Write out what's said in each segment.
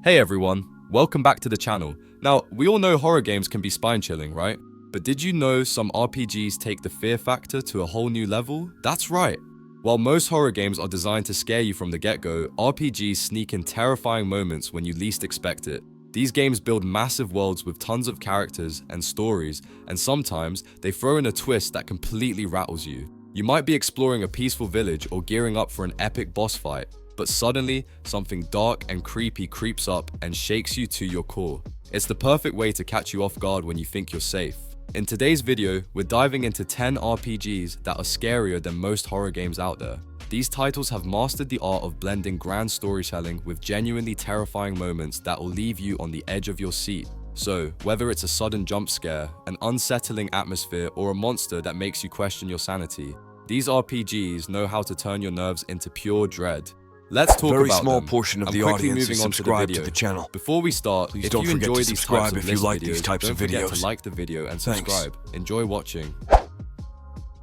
Hey everyone, welcome back to the channel. Now, we all know horror games can be spine-chilling, right? But did you know some RPGs take the fear factor to a whole new level? That's right. While most horror games are designed to scare you from the get-go, RPGs sneak in terrifying moments when you least expect it. These games build massive worlds with tons of characters and stories, and sometimes they throw in a twist that completely rattles you. You might be exploring a peaceful village or gearing up for an epic boss fight, but suddenly, something dark and creepy creeps up and shakes you to your core. It's the perfect way to catch you off guard when you think you're safe. In today's video, we're diving into 10 RPGs that are scarier than most horror games out there. These titles have mastered the art of blending grand storytelling with genuinely terrifying moments that will leave you on the edge of your seat. So, whether it's a sudden jump scare, an unsettling atmosphere, or a monster that makes you question your sanity, these RPGs know how to turn your nerves into pure dread. Let's talk Very about small them. portion of I'm the quickly audience moving is on to the subscribed video. to the channel. Before we start, Please if don't you forget enjoy to these subscribe types of if you list like videos, these types don't of forget videos. to like the video and Thanks. subscribe. Enjoy watching.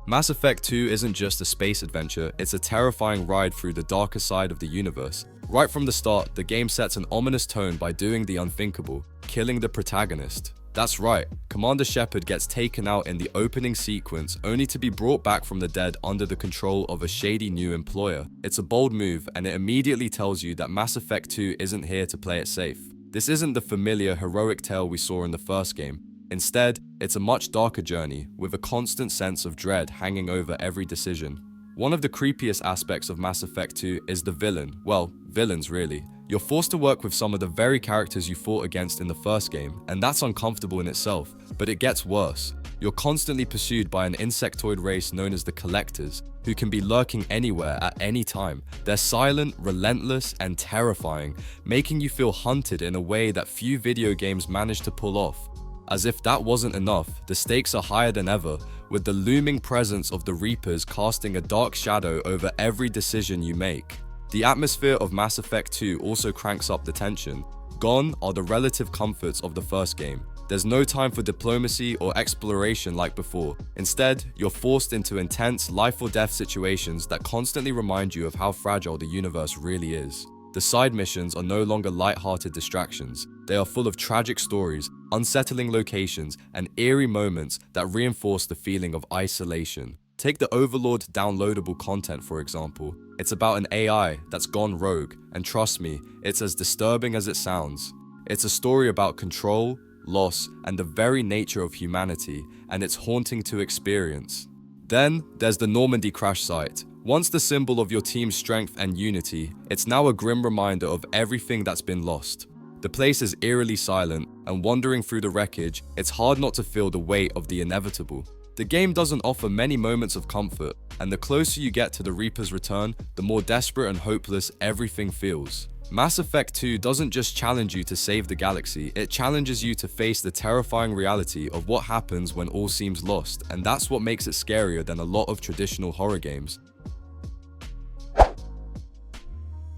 Mass Effect 2 isn't just a space adventure, it's a terrifying ride through the darker side of the universe. Right from the start, the game sets an ominous tone by doing the unthinkable, killing the protagonist. That's right, Commander Shepard gets taken out in the opening sequence only to be brought back from the dead under the control of a shady new employer. It's a bold move, and it immediately tells you that Mass Effect 2 isn't here to play it safe. This isn't the familiar heroic tale we saw in the first game. Instead, it's a much darker journey, with a constant sense of dread hanging over every decision. One of the creepiest aspects of Mass Effect 2 is the villain. Well, villains really. You're forced to work with some of the very characters you fought against in the first game, and that's uncomfortable in itself, but it gets worse. You're constantly pursued by an insectoid race known as the Collectors, who can be lurking anywhere at any time. They're silent, relentless, and terrifying, making you feel hunted in a way that few video games manage to pull off. As if that wasn't enough, the stakes are higher than ever, with the looming presence of the Reapers casting a dark shadow over every decision you make. The atmosphere of Mass Effect 2 also cranks up the tension. Gone are the relative comforts of the first game. There's no time for diplomacy or exploration like before. Instead, you're forced into intense life-or-death situations that constantly remind you of how fragile the universe really is. The side missions are no longer light-hearted distractions. They are full of tragic stories, unsettling locations, and eerie moments that reinforce the feeling of isolation. Take the Overlord downloadable content, for example. It's about an AI that's gone rogue, and trust me, it's as disturbing as it sounds. It's a story about control, loss, and the very nature of humanity, and it's haunting to experience. Then, there's the Normandy crash site. Once the symbol of your team's strength and unity, it's now a grim reminder of everything that's been lost. The place is eerily silent, and wandering through the wreckage, it's hard not to feel the weight of the inevitable. The game doesn't offer many moments of comfort, and the closer you get to the Reaper's return, the more desperate and hopeless everything feels. Mass Effect 2 doesn't just challenge you to save the galaxy, it challenges you to face the terrifying reality of what happens when all seems lost, and that's what makes it scarier than a lot of traditional horror games.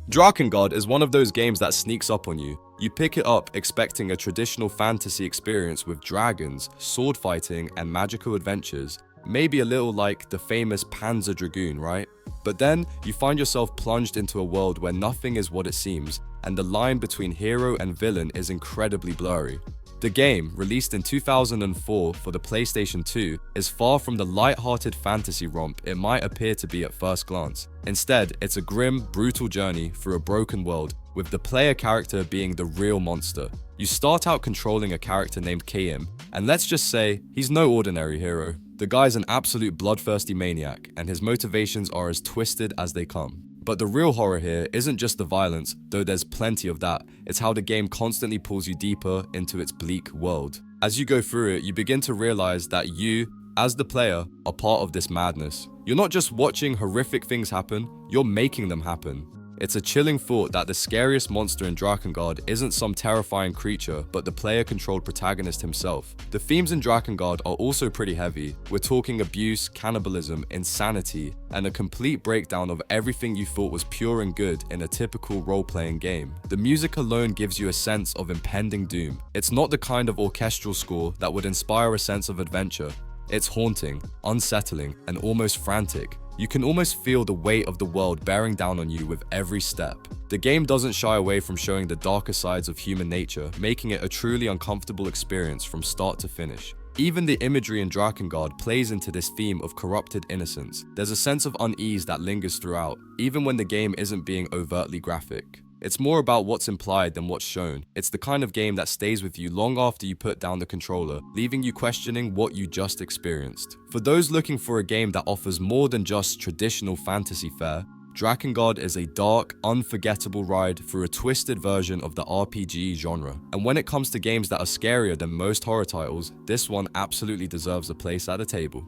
Drakengard is one of those games that sneaks up on you. You pick it up expecting a traditional fantasy experience with dragons, sword fighting, and magical adventures. Maybe a little like the famous Panzer Dragoon, right? But then, you find yourself plunged into a world where nothing is what it seems, and the line between hero and villain is incredibly blurry. The game, released in 2004 for the PlayStation 2, is far from the light-hearted fantasy romp it might appear to be at first glance. Instead, it's a grim, brutal journey through a broken world, with the player character being the real monster. You start out controlling a character named Kaim, and let's just say, he's no ordinary hero. The guy's an absolute bloodthirsty maniac, and his motivations are as twisted as they come. But the real horror here isn't just the violence, though there's plenty of that. It's how the game constantly pulls you deeper into its bleak world. As you go through it, you begin to realize that you, as the player, are part of this madness. You're not just watching horrific things happen, you're making them happen. It's a chilling thought that the scariest monster in Drakengard isn't some terrifying creature, but the player-controlled protagonist himself. The themes in Drakengard are also pretty heavy. We're talking abuse, cannibalism, insanity, and a complete breakdown of everything you thought was pure and good in a typical role-playing game. The music alone gives you a sense of impending doom. It's not the kind of orchestral score that would inspire a sense of adventure. It's haunting, unsettling, and almost frantic. You can almost feel the weight of the world bearing down on you with every step. The game doesn't shy away from showing the darker sides of human nature, making it a truly uncomfortable experience from start to finish. Even the imagery in Drakengard plays into this theme of corrupted innocence. There's a sense of unease that lingers throughout, even when the game isn't being overtly graphic. It's more about what's implied than what's shown. It's the kind of game that stays with you long after you put down the controller, leaving you questioning what you just experienced. For those looking for a game that offers more than just traditional fantasy fare, Drakengard is a dark, unforgettable ride through a twisted version of the RPG genre. And when it comes to games that are scarier than most horror titles, this one absolutely deserves a place at the table.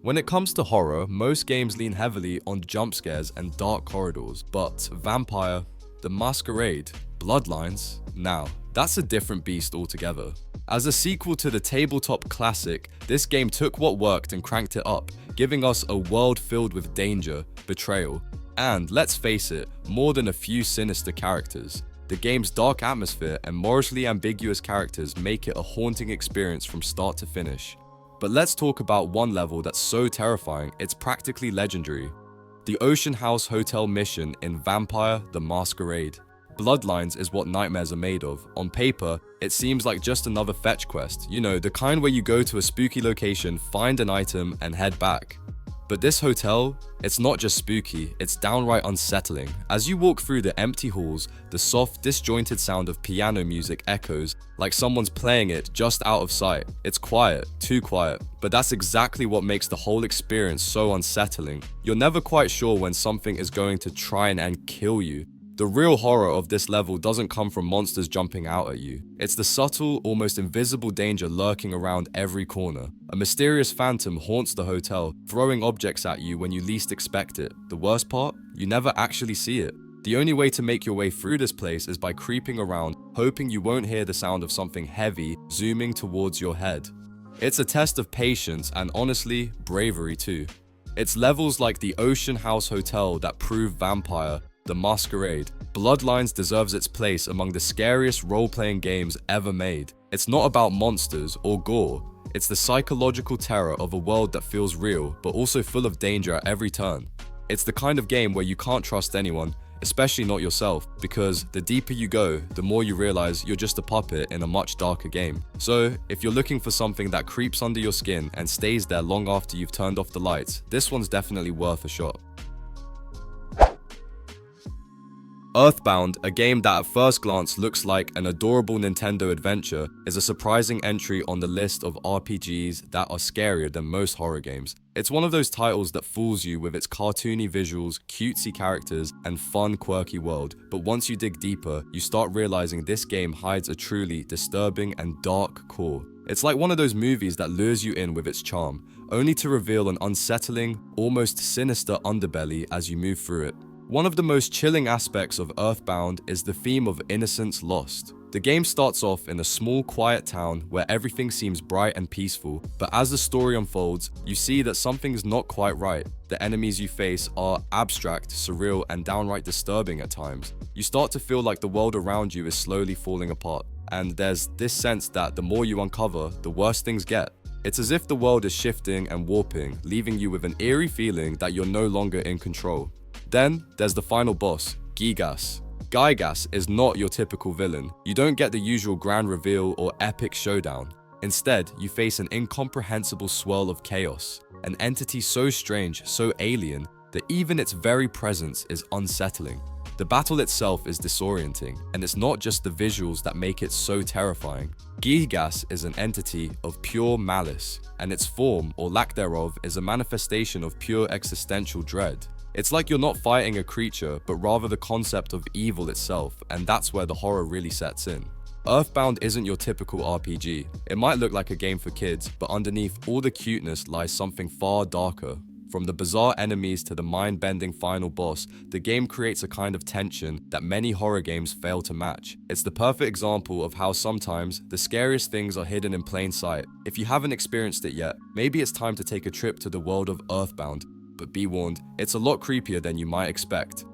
When it comes to horror, most games lean heavily on jump scares and dark corridors, but Vampire, The Masquerade, Bloodlines, now, that's a different beast altogether. As a sequel to the tabletop classic, this game took what worked and cranked it up, giving us a world filled with danger, betrayal, and, let's face it, more than a few sinister characters. The game's dark atmosphere and morally ambiguous characters make it a haunting experience from start to finish. But let's talk about one level that's so terrifying it's practically legendary. The Ocean House Hotel mission in Vampire: The Masquerade. Bloodlines is what nightmares are made of. On paper, it seems like just another fetch quest, you know, the kind where you go to a spooky location, find an item, and head back. But this hotel, it's not just spooky, it's downright unsettling. As you walk through the empty halls, the soft, disjointed sound of piano music echoes like someone's playing it just out of sight. It's quiet, too quiet, but that's exactly what makes the whole experience so unsettling. You're never quite sure when something is going to try and kill you. The real horror of this level doesn't come from monsters jumping out at you. It's the subtle, almost invisible danger lurking around every corner. A mysterious phantom haunts the hotel, throwing objects at you when you least expect it. The worst part? You never actually see it. The only way to make your way through this place is by creeping around, hoping you won't hear the sound of something heavy zooming towards your head. It's a test of patience and, honestly, bravery too. It's levels like the Ocean House Hotel that prove Vampire: The Masquerade. Bloodlines deserves its place among the scariest role-playing games ever made. It's not about monsters or gore. It's the psychological terror of a world that feels real, but also full of danger at every turn. It's the kind of game where you can't trust anyone, especially not yourself, because the deeper you go, the more you realize you're just a puppet in a much darker game. So, if you're looking for something that creeps under your skin and stays there long after you've turned off the lights, this one's definitely worth a shot. Earthbound, a game that at first glance looks like an adorable Nintendo adventure, is a surprising entry on the list of RPGs that are scarier than most horror games. It's one of those titles that fools you with its cartoony visuals, cutesy characters, and fun, quirky world, but once you dig deeper, you start realizing this game hides a truly disturbing and dark core. It's like one of those movies that lures you in with its charm, only to reveal an unsettling, almost sinister underbelly as you move through it. One of the most chilling aspects of Earthbound is the theme of innocence lost. The game starts off in a small, quiet town where everything seems bright and peaceful, but as the story unfolds, you see that something's not quite right. The enemies you face are abstract, surreal, and downright disturbing at times. You start to feel like the world around you is slowly falling apart, and there's this sense that the more you uncover, the worse things get. It's as if the world is shifting and warping, leaving you with an eerie feeling that you're no longer in control. Then, there's the final boss, Gigas. Gigas is not your typical villain. You don't get the usual grand reveal or epic showdown. Instead, you face an incomprehensible swirl of chaos, an entity so strange, so alien, that even its very presence is unsettling. The battle itself is disorienting, and it's not just the visuals that make it so terrifying. Gigas is an entity of pure malice, and its form, or lack thereof, is a manifestation of pure existential dread. It's like you're not fighting a creature, but rather the concept of evil itself, and that's where the horror really sets in. Earthbound isn't your typical RPG. It might look like a game for kids, but underneath all the cuteness lies something far darker. From the bizarre enemies to the mind-bending final boss, the game creates a kind of tension that many horror games fail to match. It's the perfect example of how sometimes the scariest things are hidden in plain sight. If you haven't experienced it yet, maybe it's time to take a trip to the world of Earthbound. But be warned, it's a lot creepier than you might expect.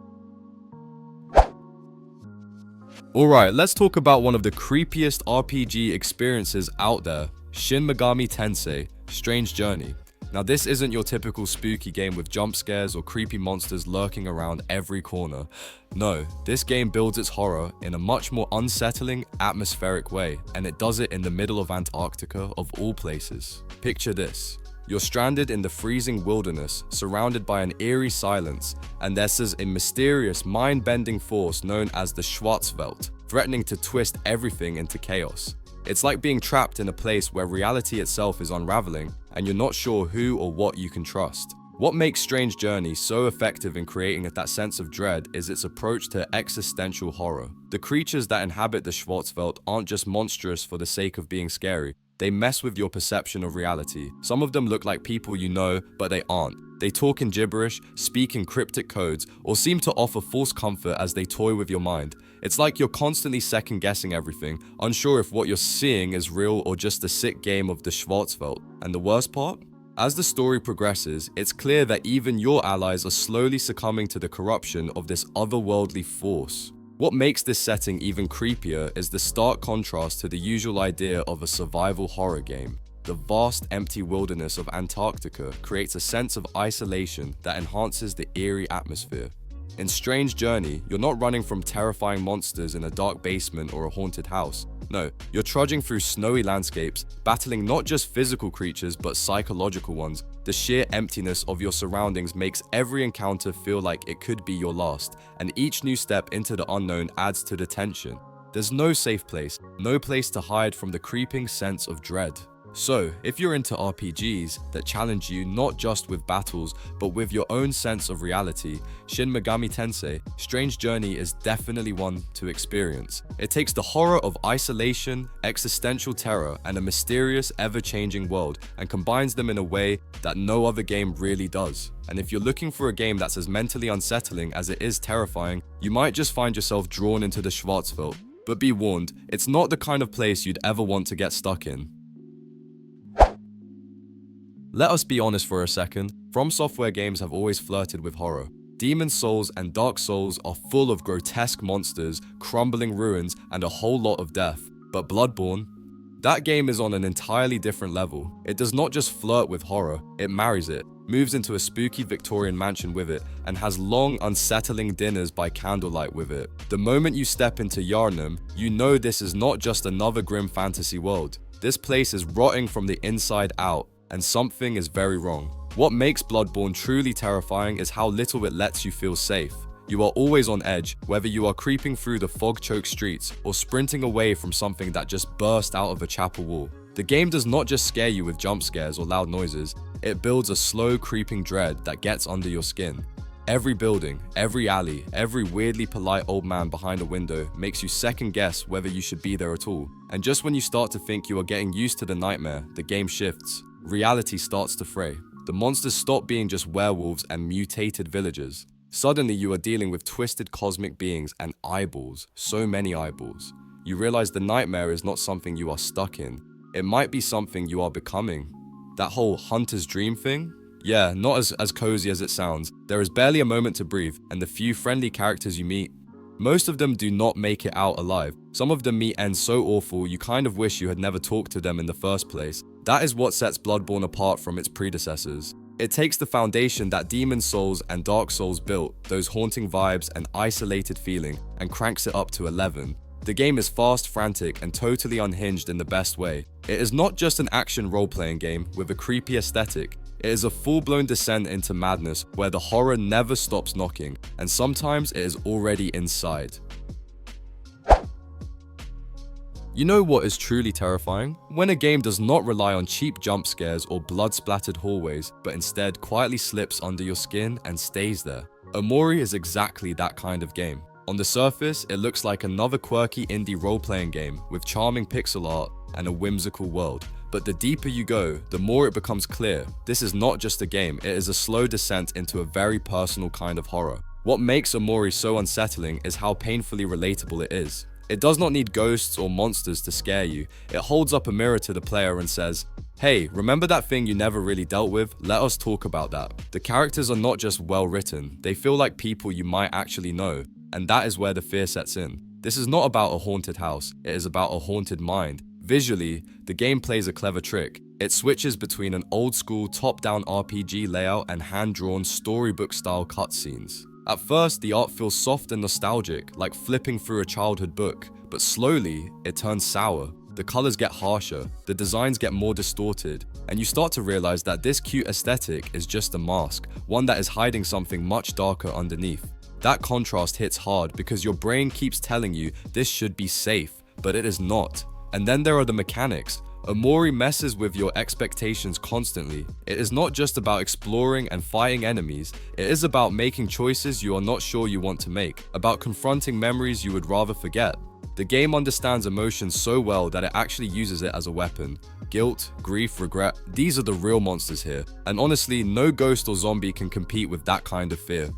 Alright, let's talk about one of the creepiest RPG experiences out there, Shin Megami Tensei: Strange Journey. Now, this isn't your typical spooky game with jump scares or creepy monsters lurking around every corner. No, this game builds its horror in a much more unsettling, atmospheric way, and it does it in the middle of Antarctica of all places. Picture this. You're stranded in the freezing wilderness, surrounded by an eerie silence, and there's a mysterious, mind-bending force known as the Schwarzwelt, threatening to twist everything into chaos. It's like being trapped in a place where reality itself is unraveling, and you're not sure who or what you can trust. What makes Strange Journey so effective in creating that sense of dread is its approach to existential horror. The creatures that inhabit the Schwarzwelt aren't just monstrous for the sake of being scary. They mess with your perception of reality. Some of them look like people you know, but they aren't. They talk in gibberish, speak in cryptic codes, or seem to offer false comfort as they toy with your mind. It's like you're constantly second-guessing everything, unsure if what you're seeing is real or just a sick game of the Schwarzwelt. And the worst part? As the story progresses, it's clear that even your allies are slowly succumbing to the corruption of this otherworldly force. What makes this setting even creepier is the stark contrast to the usual idea of a survival horror game. The vast, empty wilderness of Antarctica creates a sense of isolation that enhances the eerie atmosphere. In Strange Journey, you're not running from terrifying monsters in a dark basement or a haunted house. No, you're trudging through snowy landscapes, battling not just physical creatures but psychological ones. The sheer emptiness of your surroundings makes every encounter feel like it could be your last, and each new step into the unknown adds to the tension. There's no safe place, no place to hide from the creeping sense of dread. So, if you're into RPGs that challenge you not just with battles, but with your own sense of reality, Shin Megami Tensei: Strange Journey is definitely one to experience. It takes the horror of isolation, existential terror, and a mysterious, ever-changing world, and combines them in a way that no other game really does. And if you're looking for a game that's as mentally unsettling as it is terrifying, you might just find yourself drawn into the Schwarzwelt. But be warned, it's not the kind of place you'd ever want to get stuck in. Let us be honest for a second, From Software games have always flirted with horror. Demon's Souls and Dark Souls are full of grotesque monsters, crumbling ruins, and a whole lot of death. But Bloodborne? That game is on an entirely different level. It does not just flirt with horror, it marries it, moves into a spooky Victorian mansion with it, and has long, unsettling dinners by candlelight with it. The moment you step into Yharnam, you know this is not just another grim fantasy world. This place is rotting from the inside out, and something is very wrong. What makes Bloodborne truly terrifying is how little it lets you feel safe. You are always on edge, whether you are creeping through the fog-choked streets or sprinting away from something that just burst out of a chapel wall. The game does not just scare you with jump scares or loud noises, it builds a slow, creeping dread that gets under your skin. Every building, every alley, every weirdly polite old man behind a window makes you second guess whether you should be there at all. And just when you start to think you are getting used to the nightmare, the game shifts. Reality starts to fray. The monsters stop being just werewolves and mutated villagers. Suddenly you are dealing with twisted cosmic beings and eyeballs, so many eyeballs. You realize the nightmare is not something you are stuck in. It might be something you are becoming. That whole hunter's dream thing? Yeah, not as cozy as it sounds. There is barely a moment to breathe, and the few friendly characters you meet, most of them do not make it out alive. Some of them meet ends so awful you kind of wish you had never talked to them in the first place. That is what sets Bloodborne apart from its predecessors. It takes the foundation that Demon's Souls and Dark Souls built, those haunting vibes and isolated feeling, and cranks it up to 11. The game is fast, frantic, and totally unhinged in the best way. It is not just an action role-playing game with a creepy aesthetic. It is a full-blown descent into madness where the horror never stops knocking, and sometimes it is already inside. You know what is truly terrifying? When a game does not rely on cheap jump scares or blood-splattered hallways, but instead quietly slips under your skin and stays there. Omori is exactly that kind of game. On the surface, it looks like another quirky indie role-playing game with charming pixel art and a whimsical world. But the deeper you go, the more it becomes clear. This is not just a game, it is a slow descent into a very personal kind of horror. What makes Omori so unsettling is how painfully relatable it is. It does not need ghosts or monsters to scare you. It holds up a mirror to the player and says, "Hey, remember that thing you never really dealt with? Let us talk about that." The characters are not just well written, they feel like people you might actually know, and that is where the fear sets in. This is not about a haunted house, it is about a haunted mind. Visually, the game plays a clever trick. It switches between an old-school top-down RPG layout and hand-drawn storybook-style cutscenes. At first, the art feels soft and nostalgic, like flipping through a childhood book, but slowly, it turns sour. The colors get harsher, the designs get more distorted, and you start to realize that this cute aesthetic is just a mask, one that is hiding something much darker underneath. That contrast hits hard because your brain keeps telling you this should be safe, but it is not. And then there are the mechanics. Omori messes with your expectations constantly. It is not just about exploring and fighting enemies, it is about making choices you are not sure you want to make, about confronting memories you would rather forget. The game understands emotions so well that it actually uses it as a weapon. Guilt, grief, regret, these are the real monsters here. And honestly, no ghost or zombie can compete with that kind of fear.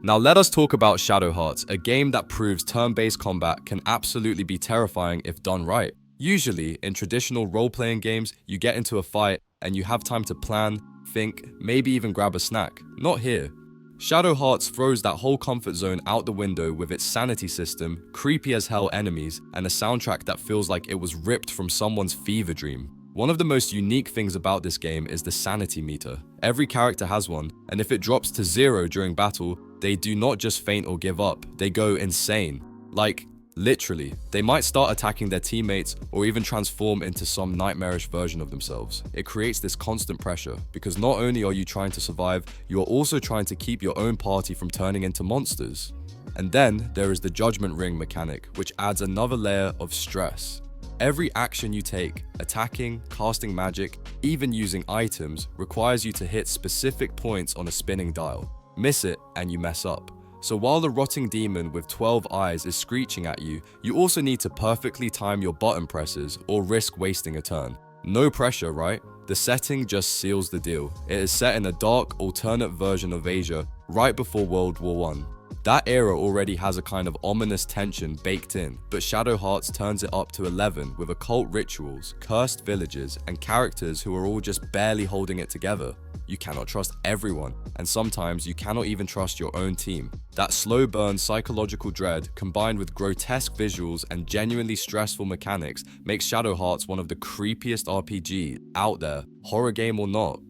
Now let us talk about Shadow Hearts, a game that proves turn-based combat can absolutely be terrifying if done right. Usually, in traditional role-playing games, you get into a fight and you have time to plan, think, maybe even grab a snack. Not here. Shadow Hearts throws that whole comfort zone out the window with its sanity system, creepy as hell enemies, and a soundtrack that feels like it was ripped from someone's fever dream. One of the most unique things about this game is the sanity meter. Every character has one, and if it drops to 0 during battle, they do not just faint or give up, they go insane. Like, literally. They might start attacking their teammates or even transform into some nightmarish version of themselves. It creates this constant pressure, because not only are you trying to survive, you are also trying to keep your own party from turning into monsters. And then there is the judgment ring mechanic, which adds another layer of stress. Every action you take, attacking, casting magic, even using items, requires you to hit specific points on a spinning dial. Miss it and you mess up. So while the rotting demon with 12 eyes is screeching at you, you also need to perfectly time your button presses or risk wasting a turn. No pressure, right? The setting just seals the deal. It is set in a dark, alternate version of Asia right before World War I. That era already has a kind of ominous tension baked in, but Shadow Hearts turns it up to 11 with occult rituals, cursed villages, and characters who are all just barely holding it together. You cannot trust everyone, and sometimes you cannot even trust your own team. That slow burn psychological dread, combined with grotesque visuals and genuinely stressful mechanics, makes Shadow Hearts one of the creepiest RPGs out there, horror game or not.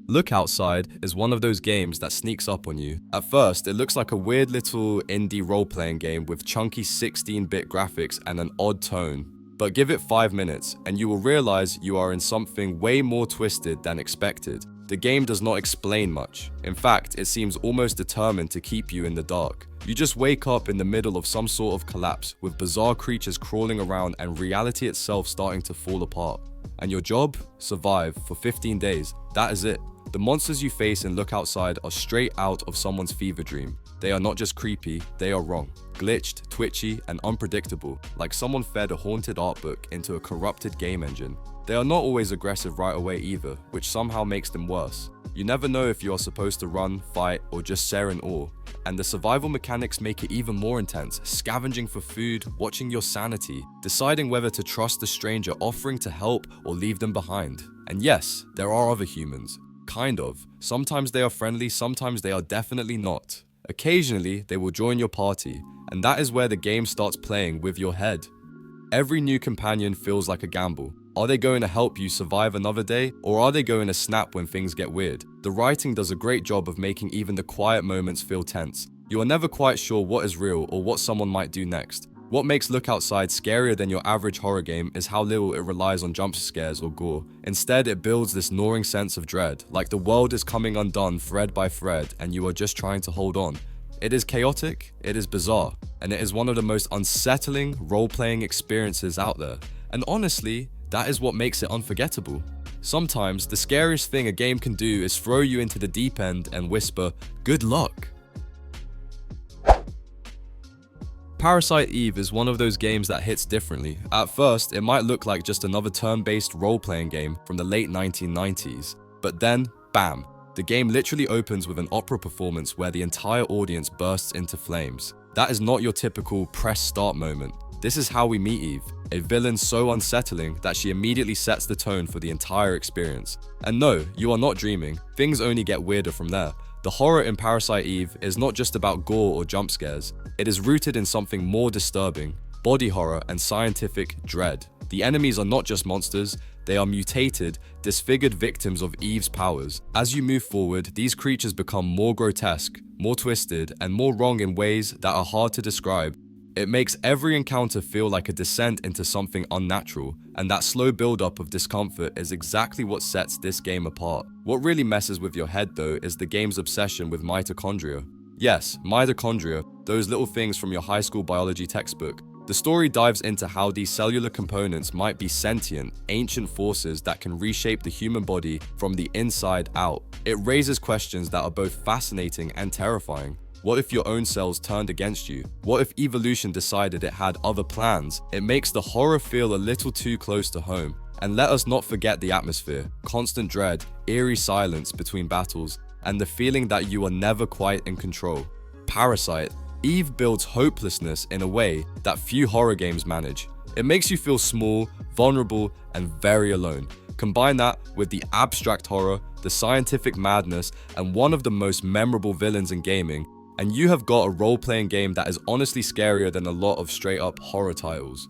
Look Outside is one of those games that sneaks up on you. At first, it looks like a weird little indie role-playing game with chunky 16-bit graphics and an odd tone. But give it 5 minutes, and you will realize you are in something way more twisted than expected. The game does not explain much. In fact, it seems almost determined to keep you in the dark. You just wake up in the middle of some sort of collapse, with bizarre creatures crawling around and reality itself starting to fall apart. And your job? Survive for 15 days. That is it. The monsters you face in Look Outside are straight out of someone's fever dream. They are not just creepy, they are wrong. Glitched, twitchy, and unpredictable, like someone fed a haunted art book into a corrupted game engine. They are not always aggressive right away either, which somehow makes them worse. You never know if you are supposed to run, fight, or just stare in awe. And the survival mechanics make it even more intense, scavenging for food, watching your sanity, deciding whether to trust the stranger offering to help or leave them behind. And yes, there are other humans. Kind of. Sometimes they are friendly, sometimes they are definitely not. Occasionally, they will join your party, and that is where the game starts playing with your head. Every new companion feels like a gamble. Are they going to help you survive another day, or are they going to snap when things get weird? The writing does a great job of making even the quiet moments feel tense. You are never quite sure what is real or what someone might do next. What makes Look Outside scarier than your average horror game is how little it relies on jump scares or gore. Instead, it builds this gnawing sense of dread, like the world is coming undone thread by thread and you are just trying to hold on. It is chaotic, it is bizarre, and it is one of the most unsettling role-playing experiences out there. And honestly, that is what makes it unforgettable. Sometimes, the scariest thing a game can do is throw you into the deep end and whisper, "Good luck." Parasite Eve is one of those games that hits differently. At first, it might look like just another turn-based role-playing game from the late 1990s. But then, bam! The game literally opens with an opera performance where the entire audience bursts into flames. That is not your typical press start moment. This is how we meet Eve, a villain so unsettling that she immediately sets the tone for the entire experience. And no, you are not dreaming. Things only get weirder from there. The horror in Parasite Eve is not just about gore or jump scares, it is rooted in something more disturbing: body horror and scientific dread. The enemies are not just monsters, they are mutated, disfigured victims of Eve's powers. As you move forward, these creatures become more grotesque, more twisted, and more wrong in ways that are hard to describe. It makes every encounter feel like a descent into something unnatural, and that slow build-up of discomfort is exactly what sets this game apart. What really messes with your head though is the game's obsession with mitochondria. Yes, mitochondria, those little things from your high school biology textbook. The story dives into how these cellular components might be sentient, ancient forces that can reshape the human body from the inside out. It raises questions that are both fascinating and terrifying. What if your own cells turned against you? What if evolution decided it had other plans? It makes the horror feel a little too close to home. And let us not forget the atmosphere: constant dread, eerie silence between battles, and the feeling that you are never quite in control. Parasite Eve builds hopelessness in a way that few horror games manage. It makes you feel small, vulnerable, and very alone. Combine that with the abstract horror, the scientific madness, and one of the most memorable villains in gaming, and you have got a role-playing game that is honestly scarier than a lot of straight-up horror titles.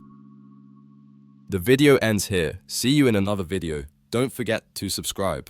The video ends here. See you in another video. Don't forget to subscribe.